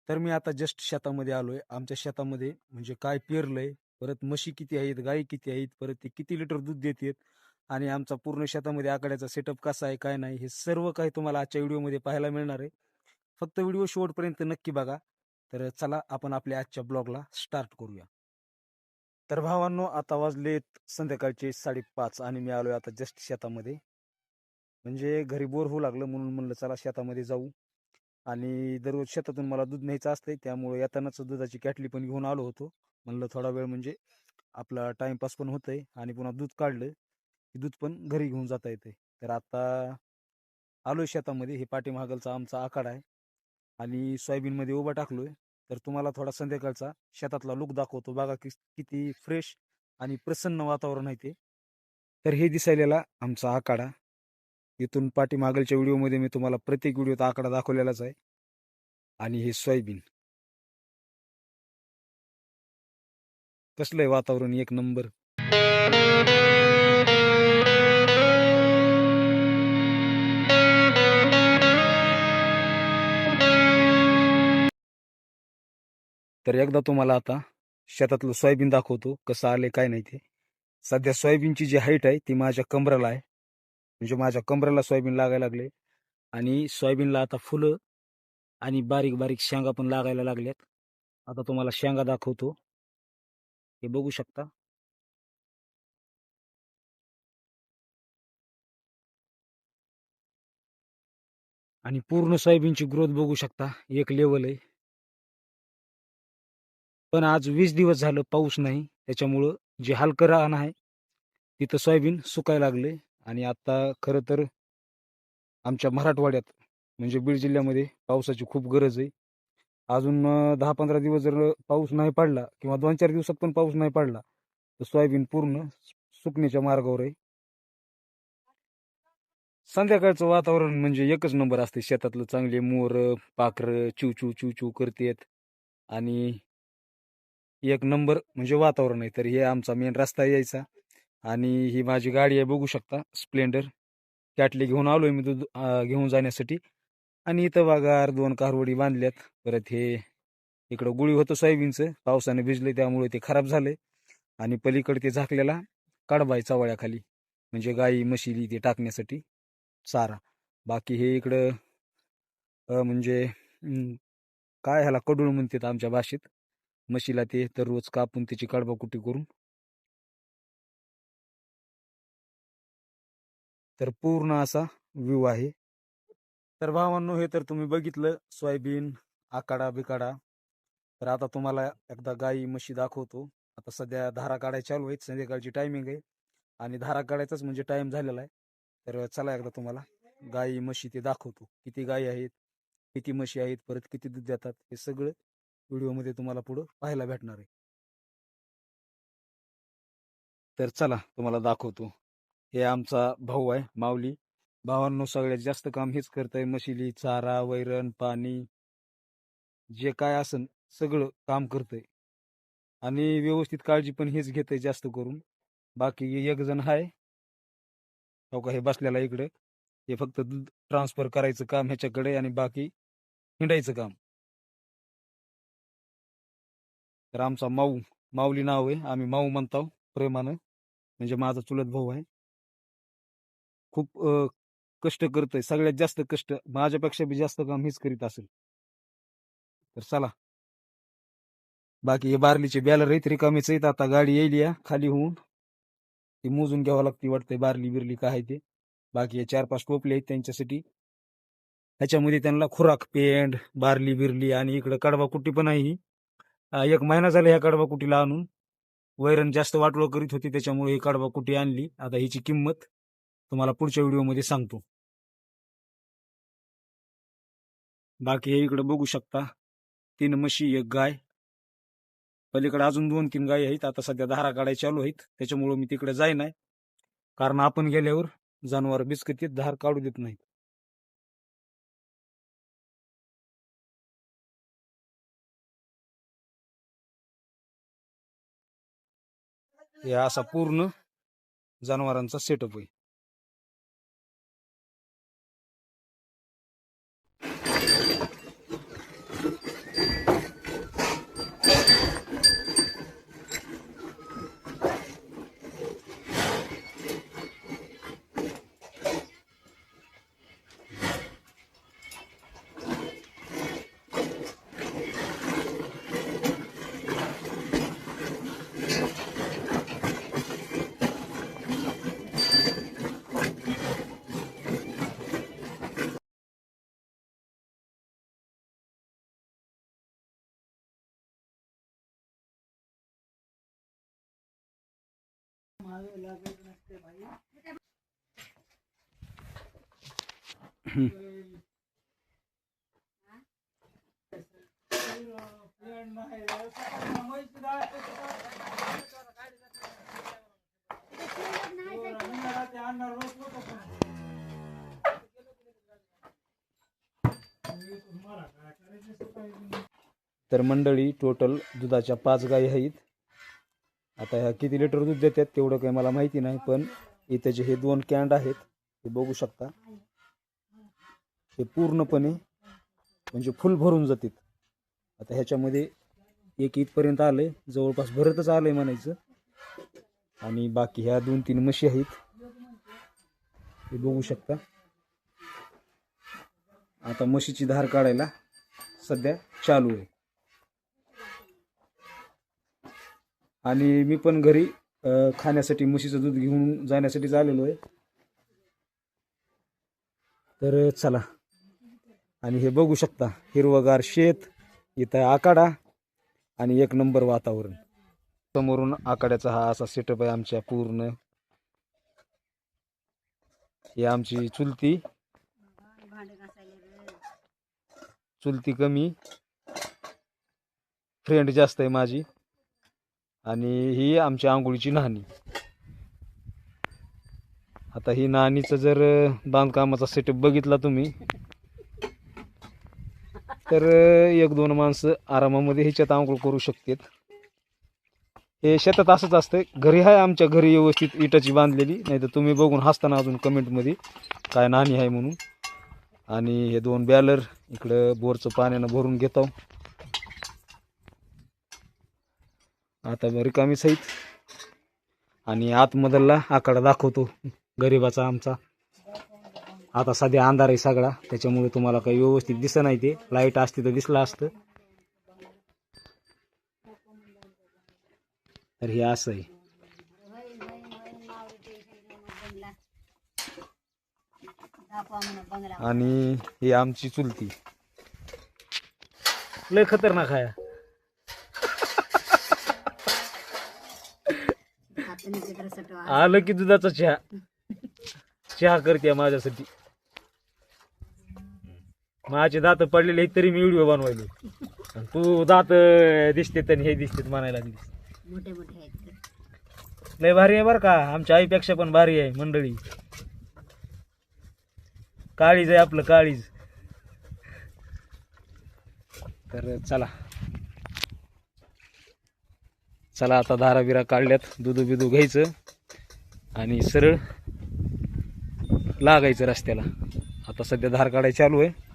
तर मी आता जस्ट शेतामध्ये आलोय. आमच्या शेतामध्ये म्हणजे काय पेरलंय, परत म्हशी किती आहेत, गायी किती आहेत, परत ते किती लिटर दूध देतात आणि आमचा पूर्ण शेतामध्ये आकड्याचा सेटअप कसा आहे, काय नाही, हे सर्व काही तुम्हाला आजच्या व्हिडिओमध्ये पाहायला मिळणार आहे. फक्त व्हिडिओ शेवटपर्यंत नक्की बघा. तर चला आपण आपल्या आजच्या ब्लॉगला स्टार्ट करूया. तर भावांनो, आता वाजलेत संध्याकाळचे 5:30 आणि मी आलोय आता जस्ट शेतामध्ये. म्हणजे घरी बोर होऊ लागलं म्हणून म्हणलं चला शेतामध्ये जाऊ. आणि दररोज शेतातून मला दूध न्यायचं असतंय, त्यामुळे येतानाच दुधाची कॅटली पण घेऊन आलो होतो. म्हणलं थोडा वेळ म्हणजे आपला टाइमपास पण होतंय आणि पुन्हा दूध काढलं की दूध पण घरी घेऊन जाता येते. तर आता आलोय शेतामध्ये. हे पाठीमागलचा आमचा आखाडा आहे आणि सोयाबीनमध्ये उभा टाकलोय. तर तुम्हाला थोडा संध्याकाळचा शेतातला लुक दाखवतो. बघा किती फ्रेश आणि प्रसन्न वातावरण आहे ते. तर हे दिसायलेला आमचा आखाडा. इथून पाठीमागलच्या व्हिडिओमध्ये मी तुम्हाला प्रत्येक व्हिडिओत आकडा दाखवलेलाच आहे. आणि हे सोयाबीन कसलंय वातावरण एक नंबर. तर एकदा तुम्हाला आता शेतातलं सोयाबीन दाखवतो कसं आलंय काय नाही ते. सध्या सोयाबीनची जी हाईट आहे ती माझ्या कमराला आहे. म्हणजे माझ्या कमरेला सोयाबीन लागायला लागले आणि सोयाबीनला आता फुलं आणि बारीक बारीक शेंगा पण लागायला लागल्यात. आता तुम्हाला शेंगा दाखवतो. हे बघू शकता. आणि पूर्ण सोयाबीनची ग्रोथ बघू शकता. एक लेवल आहे. पण आज 20 दिवस झालं पाऊस नाही, त्याच्यामुळं जे हलकं रान आहे तिथं सोयाबीन सुकायला लागले. आणि आता खरं तर आमच्या मराठवाड्यात म्हणजे बीड जिल्ह्यामध्ये पावसाची खूप गरज आहे. अजून 10-15 दिवस जर पाऊस नाही पडला किंवा 2-4 दिवसात पण पाऊस नाही पडला तर सोयाबीन पूर्ण सुकण्याच्या मार्गावर आहे. संध्याकाळचं वातावरण म्हणजे एकच नंबर असते शेतातलं. चांगले मोर पाखरं चिव चिव चिव चिव करतेत आणि एक नंबर म्हणजे वातावरण आहे. तर हे आमचा मेन रस्ता यायचा आणि ही माझी गाडी आहे बघू शकता, स्प्लेंडर. कॅटली घेऊन आलोय मी दूध घेऊन जाण्यासाठी. आणि इथं बघा 2 कारवडी बांधल्यात. परत हे इकडं गुळी होतं सोयाबीनचं, पावसाने भिजले त्यामुळे ते खराब झाले. आणि पलीकडे ते झाकलेला कडबा आहे चवळ्याखाली, म्हणजे गाई म्हशी ते टाकण्यासाठी चारा. बाकी हे इकडं म्हणजे काय ह्याला कडूळ म्हणतात आमच्या भाषेत. म्हशीला ते तर रोज कापून त्याची कडबाकुटी करून. तर पूर्ण असा व्ह्यू आहे. तर भावांनो, हे तर तुम्ही बघितलं सोयाबीन आकाडा बिकाडा. तर आता तुम्हाला एकदा गाई म्हशी दाखवतो. आता सध्या धारा काढायला चालू आहेत, संध्याकाळची टायमिंग आहे आणि धारा काढायचाच म्हणजे टाइम झालेला आहे. तर चला एकदा तुम्हाला गाई म्हशी ते दाखवतो. किती गाई आहेत, किती म्हशी आहेत, परत किती दूध देतात, हे सगळं व्हिडिओमध्ये तुम्हाला पुढं पाहायला भेटणार आहे. तर चला तुम्हाला दाखवतो. हे आमचा भाऊ आहे माऊली. भावांनो, सगळ्यात जास्त काम हेच करतंय. म्हशीली चारा, वैरण, पाणी जे काय असन सगळं काम करतंय आणि व्यवस्थित काळजी पण हेच घेतंय जास्त करून. बाकी एक जण आहे हो का, हे बसलेला इकडे. हे फक्त दूध ट्रान्सफर करायचं काम ह्याच्याकडे आणि बाकी हिंडायचं काम. तर आमचा माऊ, माऊली नाव आहे, आम्ही माऊ म्हणतो प्रेमानं. म्हणजे माझा चुलत भाऊ आहे. खूप कष्ट करतोय, सगळ्यात जास्त कष्ट माझ्यापेक्षा बी जास्त काम हेच करीत असेल. तर चला, बाकी हे बारलीचे बॅलर आहेत रिकामीच आहेत. आता गाडी येईल या खाली होऊन, ती मोजून घ्यावं लागते वाटतंय बारली बिरली काय आहे ते. बाकी हे 4-5 टोपले आहेत त्यांच्यासाठी. ह्याच्यामध्ये त्यांना खुराक पेंड बारली बिरली आणि इकडं कडबा कुट्टी पण आहे ही. 1 महिना झाला ह्या कडबा कुटीला आणून. वैरण जास्त वाटोळ करीत होती त्याच्यामुळे ही कडबा कुटी आणली. आता हिची किंमत तुम्हाला पुढच्या व्हिडिओमध्ये सांगतो. बाकी हे इकडे बघू शकता, 3 म्हशी 1 गाय. पलीकडे अजून 2-3 गायी आहेत. आता सध्या धारा काढायला चालू आहेत, त्याच्यामुळे मी तिकडे जाई नाही. कारण आपण गेल्यावर जनावर बिस्किटीत धार काढू देत नाहीत. हे असा पूर्ण जनावरांचा सेटअप आहे. तर मंडळी टोटल दुधाच्या 5 गायी आहेत. आता ह्या किती लिटर दूध देतात तेवढं काही मला माहिती नाही, पण इथे जे हे 2 कॅन्ड आहेत हे बघू शकता, हे पूर्णपणे म्हणजे फुल भरून जातात. आता ह्याच्यामध्ये एक इथपर्यंत आलंय, जवळपास भरतच आलंय म्हणायचं. आणि बाकी ह्या 2-3 म्हशी आहेत हे बघू शकता. आता म्हशीची धार काढायला सध्या चालू आहे. आणि मी पण घरी खाण्यासाठी म्हशीचं दूध घेऊन जाण्यासाठी आलेलो आहे. तर चला. आणि हे बघू शकता हिरवगार शेत, इथं आखाडा आणि 1 नंबर वातावरण. समोरून आखाड्याचा हा असा सेटअप आहे आमच्या पूर्ण. ही आमची चुलती कमी, फ्रेंड जास्त आहे माझी. आणि ही आमच्या आंघोळीची नाहणी. आता ही नाहणीचं जर बांधकामाचा सेटअप बघितला तुम्ही तर 1-2 माणसं आरामामध्ये ह्याच्यात आंघोळ करू शकतात. हे शेतात असंच असतं. घरी आहे आमच्या घरी व्यवस्थित इटाची बांधलेली, नाही तर तुम्ही बघून हसताना अजून कमेंटमध्ये काय नाहणी आहे म्हणून. आणि हे 2 बॅलर इकडं बोरचं पाण्यानं भरून घेतो. आता रिकामीच आहेत. आणि आतमधला आकडा दाखवतो गरीबाचा आमचा. आता सध्या अंधार आहे सगळा, त्याच्यामुळे तुम्हाला काही व्यवस्थित दिसत नाही. ते लाईट असती तर दिसलं असतं. तर हे असं आहे. आणि ही आमची चुलती, लय खतरनाक आहे. आलं की दुधाचा चहा करते माझ्यासाठी. माझे दात पडलेले तरी मी व्हिडिओ बनवायलो. तू दात दिसते तर हे दिसते म्हणायला लागली. मोठे मोठे आहेत. लय भारी आहे बरं का, आमच्या आईपेक्षा पण भारी आहे मंडळी. काळीज आहे आपलं, काळीज. तर चला आता धारा बिरा काढल्यात, दूध बिदू घ्यायचं आणि सरळ लागायचं रस्त्याला. आता सध्या धार काढायची चालू आहे.